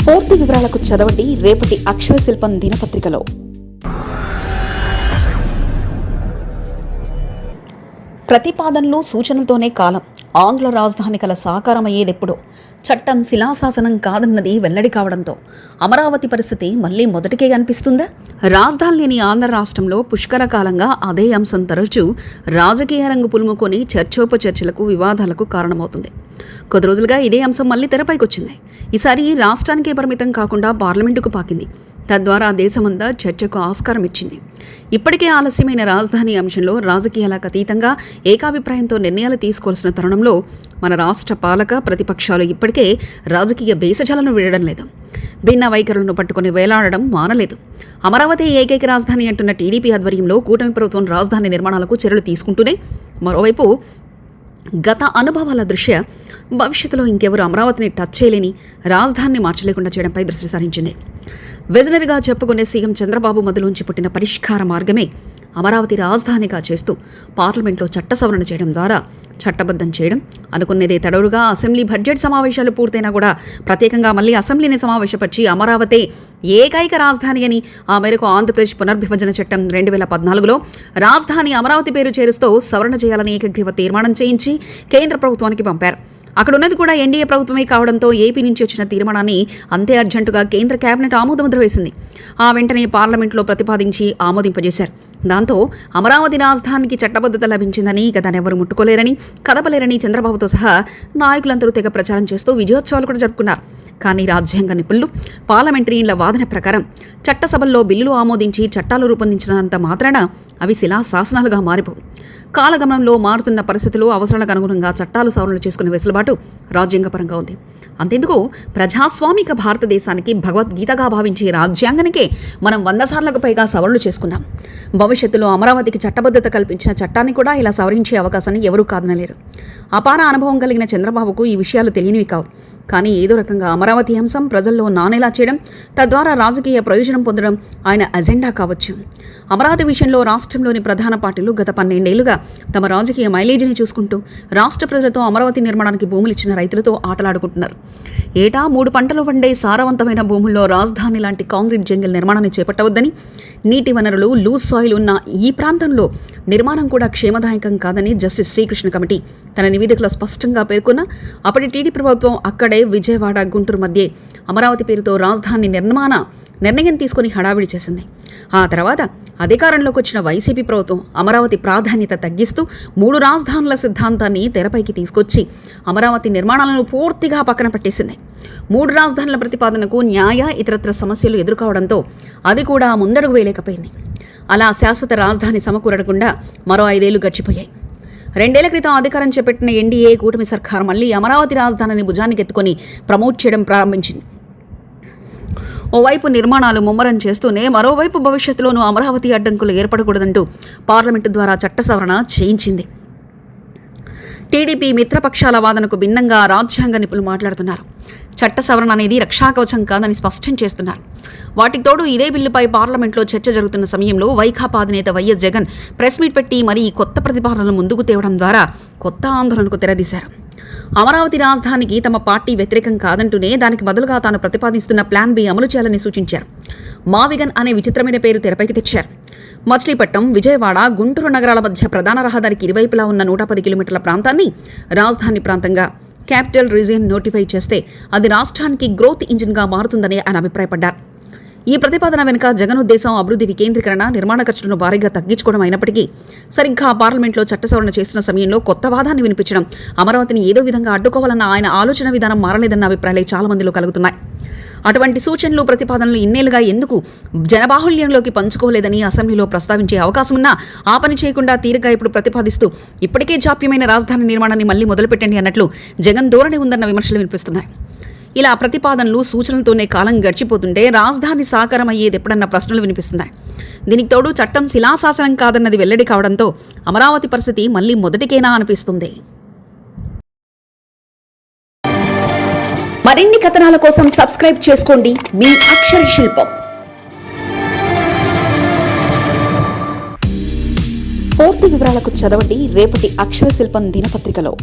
పూర్తి వివరాలకు చదవండి రేపటి అక్షర శిల్పం దినపత్రికలో. ప్రతిపాదనలు సూచనలతోనే కాలం. ఆంగ్ల రాజధాని కల సాకారమయ్యేదెప్పుడో. చట్టం శిలాశాసనం కాదన్నది వెల్లడి కావడంతో అమరావతి పరిస్థితి మళ్లీ మొదటికే కనిపిస్తుందా? రాజధాని లేని ఆంధ్ర రాష్ట్రంలో పుష్కర కాలంగా అదే అంశం తరచూ రాజకీయ రంగు పులుముకొని చర్చోపచర్చలకు, వివాదాలకు కారణమవుతుంది. కొద్ది రోజులుగా ఇదే అంశం మళ్లీ తెరపైకి వచ్చింది. ఈసారి రాష్ట్రానికే పరిమితం కాకుండా పార్లమెంటుకు పాకింది. తద్వారా దేశమంతా చర్చకు ఆస్కారం ఇచ్చింది. ఇప్పటికే ఆలస్యమైన రాజధాని అంశంలో రాజకీయాలకు అతీతంగా ఏకాభిప్రాయంతో నిర్ణయాలు తీసుకోవాల్సిన తరుణంలో మన రాష్ట్ర పాలక ప్రతిపక్షాలు ఇప్పటికే రాజకీయ బేసజాలను వీడడం లేదు. భిన్న వైఖరులను పట్టుకుని వేలాడడం మానలేదు. అమరావతి ఏకైక రాజధాని అంటున్న టీడీపీ ఆధ్వర్యంలో కూటమి ప్రభుత్వం రాజధాని నిర్మాణాలకు చర్యలు తీసుకుంటూనే, మరోవైపు గత అనుభవాల దృష్ట్యా భవిష్యత్తులో ఇంకెవరు అమరావతిని టచ్ చేయలేని, రాజధానిని మార్చలేకుండా చేయడంపై దృష్టి సారించింది. విజనరీగా చెప్పుకునే సీఎం చంద్రబాబు మొదలుంచి పుట్టిన పరిష్కార మార్గమే అమరావతి రాజధానిగా చేస్తూ పార్లమెంట్లో చట్ట సవరణ చేయడం ద్వారా చట్టబద్ధం చేయడం. అనుకునేదే తడవుగా అసెంబ్లీ బడ్జెట్ సమావేశాలు పూర్తయినా కూడా ప్రత్యేకంగా మళ్లీ అసెంబ్లీని సమావేశపరిచి అమరావతి ఏకైక రాజధాని అని, ఆ మేరకు ఆంధ్రప్రదేశ్ పునర్విభజన చట్టం 2014లో రాజధాని అమరావతి పేరు చేరుస్తూ సవరణ చేయాలని ఏకగ్రీవ తీర్మానం చేయించి కేంద్ర ప్రభుత్వానికి పంపారు. అక్కడున్నది కూడా ఎన్డీఏ ప్రభుత్వమే కావడంతో ఏపీ నుంచి వచ్చిన తీర్మానాన్ని అంతే అర్జెంటుగా కేంద్ర కేబినెట్ ఆమోదముద్ర వేసింది. ఆ వెంటనే పార్లమెంట్లో ప్రతిపాదించి ఆమోదింపజేశారు. దాంతో అమరావతి రాజధానికి చట్టబద్ధత లభించిందని, ఇక దాన్ని ఎవరు ముట్టుకోలేరని, కదపలేరని చంద్రబాబుతో సహా నాయకులందరూ తెగ ప్రచారం చేస్తూ విజయోత్సవాలు కూడా జరుపుకున్నారు. కానీ రాజ్యాంగ నిపుణులు, పార్లమెంటరీన్ల వాదన ప్రకారం చట్టసభల్లో బిల్లులు ఆమోదించి చట్టాలు రూపొందించినంత మాత్రాన అవి శిలా శాసనాలుగా మారిపోవు. కాలగమనంలో మారుతున్న పరిస్థితులు, అవసరాలకు అనుగుణంగా చట్టాలు సవరణలు చేసుకునే వెసులుబాటు రాజ్యాంగపరంగా ఉంది. అంతెందుకు ప్రజాస్వామిక భారతదేశానికి భగవద్గీతగా భావించే రాజ్యాంగానికే మనం 100 సార్లకు పైగా సవరణలు చేసుకున్నాం. భవిష్యత్తులో అమరావతికి చట్టబద్ధత కల్పించిన చట్టాన్ని కూడా ఇలా సవరించే అవకాశాన్ని ఎవరూ కాదనలేరు. అపార అనుభవం కలిగిన చంద్రబాబుకు ఈ విషయాలు తెలియనివి కావు. కానీ ఏదో రకంగా అమరావతి అంశం ప్రజల్లో నానేలా చేయడం, తద్వారా రాజకీయ ప్రయోజనం పొందడం ఆయన అజెండా కావచ్చు. అమరావతి విషయంలో రాష్ట్రంలోని ప్రధాన పార్టీలు గత 12 ఏళ్లుగా తమ రాజకీయ మైలేజీని చూసుకుంటూ రాష్ట్ర ప్రజలతో అమరావతి నిర్మాణానికి భూములు ఇచ్చిన రైతులతో ఆటలాడుకుంటున్నారు. ఏటా 3 పంటలు పండే సారవంతమైన భూముల్లో రాజధాని లాంటి కాంక్రీట్ జంగిల్ నిర్మాణాన్ని చేపట్టవద్దని, నీటి వనరులు, లూజ్ సాయిల్ ఉన్న ఈ ప్రాంతంలో నిర్మాణం కూడా క్షేమదాయకం కాదని జస్టిస్ శ్రీకృష్ణ కమిటీ తన నివేదికలో స్పష్టంగా పేర్కొన్న అప్పటి టీడీపీ ప్రభుత్వం అక్కడే విజయవాడ, గుంటూరు మధ్య అమరావతి పేరుతో రాజధాని నిర్ణయం తీసుకుని హడావిడి చేసింది. ఆ తర్వాత అధికారంలోకి వచ్చిన వైసీపీ ప్రభుత్వం అమరావతి ప్రాధాన్యత తగ్గిస్తూ 3 రాజధానుల సిద్ధాంతాన్ని తెరపైకి తీసుకొచ్చి అమరావతి నిర్మాణాలను పూర్తిగా పక్కన పట్టేసింది. 3 రాజధానుల ప్రతిపాదనకు న్యాయ, ఇతరత్ర సమస్యలు ఎదుర్కోవడంతో అది కూడా ముందడుగు వేయలేకపోయింది. అలా శాశ్వత రాజధాని సమకూరకుండా మరో 5 ఏళ్లు గడిచిపోయాయి. 2 ఏళ్ల క్రితం అధికారం చేపట్టిన ఎన్డీఏ కూటమి సర్కారు మళ్లీ అమరావతి రాజధానిని భుజానికి ఎత్తుకొని ప్రమోట్ చేయడం ప్రారంభించింది. ఓవైపు నిర్మాణాలు ముమ్మరం చేస్తూనే మరోవైపు భవిష్యత్తులోనూ అమరావతి అడ్డంకులు ఏర్పడకూడదంటూ పార్లమెంటు ద్వారా చట్ట సవరణ చేయించింది. టీడీపీ మిత్రపక్షాల వాదనకు భిన్నంగా రాజ్యాంగ నిపుణులు మాట్లాడుతున్నారు. చట్ట సవరణ అనేది రక్షాకవచం కాదని స్పష్టం చేస్తున్నారు. వాటికి తోడు ఇదే బిల్లుపై పార్లమెంట్లో చర్చ జరుగుతున్న సమయంలో వైకాపా అధినేత వైఎస్ జగన్ ప్రెస్ మీట్ పెట్టి మరీ కొత్త ప్రతిపాదనలు ముందుకు తేవడం ద్వారా కొత్త ఆందోళనకు తెరదీశారు. అమరావతి రాజధానికి తమ పార్టీ వ్యతిరేకం కాదంటూనే దానికి బదులుగా తాను ప్రతిపాదిస్తున్న ప్లాన్ బి అమలు చేయాలని సూచించారు. మావిగన్ అనే విచిత్రమైన పేరు తెరపైకి తెచ్చారు. మచిలీపట్నం, విజయవాడ, గుంటూరు నగరాల మధ్య ప్రధాన రహదారికి ఇరువైపులా ఉన్న 110 కిలోమీటర్ల ప్రాంతాన్ని రాజధాని ప్రాంతంగా, క్యాపిటల్ రీజియన్ నోటిఫై చేస్తే అది రాష్ట్రానికి గ్రోత్ ఇంజిన్గా మారుతుందని ఆయన అభిప్రాయపడ్డారు. ఈ ప్రతిపాదన వెనుక జగన్ ఉద్దేశం అభివృద్ధి వికేంద్రీకరణ, నిర్మాణ ఖర్చులను భారీగా తగ్గించుకోవడం అయినప్పటికీ సరిగ్గా పార్లమెంట్లో చట్ట సవరణ చేస్తున్న సమయంలో కొత్త వాదాన్ని వినిపించడం, అమరావతిని ఏదో విధంగా అడ్డుకోవాలన్న ఆయన ఆలోచన విధానం మారలేదన్న అభిప్రాయాలు చాలా మందిలో కలుగుతున్నాయి. అటువంటి సూచనలు, ప్రతిపాదనలు ఇన్నేళ్లుగా ఎందుకు జనబాహుళ్యంలోకి పంచుకోలేదని అసెంబ్లీలో ప్రస్తావించే అవకాశం ఉన్నా ఆ పని చేయకుండా తీరుగా ఇప్పుడు ప్రతిపాదిస్తూ ఇప్పటికే జాప్యమైన రాజధాని నిర్మాణాన్ని మళ్లీ మొదలుపెట్టండి అన్నట్లు జగన్ ధోరణి ఉందన్న విమర్శలు వినిపిస్తున్నాయి. ఇలా ప్రతిపాదనలు, సూచనలతోనే కాలం గడిచిపోతుంటే రాజధాని సాకారం అయ్యేది ఎప్పుడన్న ప్రశ్నలు వినిపిస్తున్నాయి. దీనికి తోడు చట్టం శిలాశాసనం కాదన్నది వెల్లడి కావడంతో అమరావతి పరిస్థితి మళ్లీ మొదటికేనా అనిపిస్తుంది. మరిన్ని కథనాల కోసం సబ్స్క్రైబ్ చేసుకోండి మీ అక్షర శిల్పం. పూర్తి వివరాలకు చదవండి రేపటి అక్షర శిల్పం దినపత్రికలో.